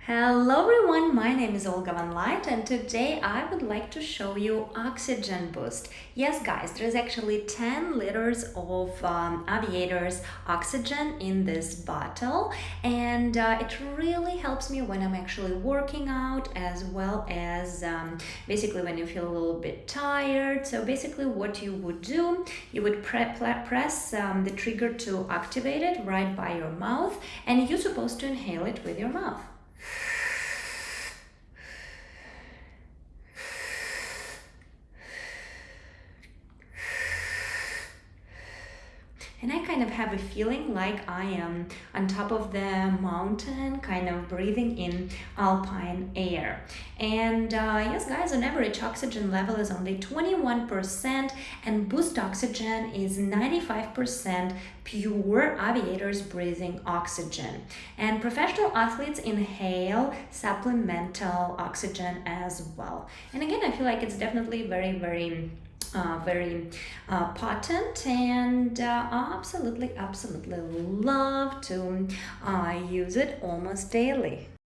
Hello everyone, my name is Olga Van Light and today I would like to show you oxygen boost. Yes guys, there's actually 10 liters of Aviator's oxygen in this bottle, and it really helps me when I'm actually working out, as well as basically when you feel a little bit tired. So basically what you would do, you would press the trigger to activate it right by your mouth, and you're supposed to inhale it with your mouth. And I kind of have a feeling like I am on top of the mountain, kind of breathing in alpine air. And yes, guys, on average, oxygen level is only 21%, and Boost Oxygen is 95% pure Aviator's breathing oxygen. And professional athletes inhale supplemental oxygen as well. And again, I feel like it's definitely very potent, and absolutely love to use it almost daily.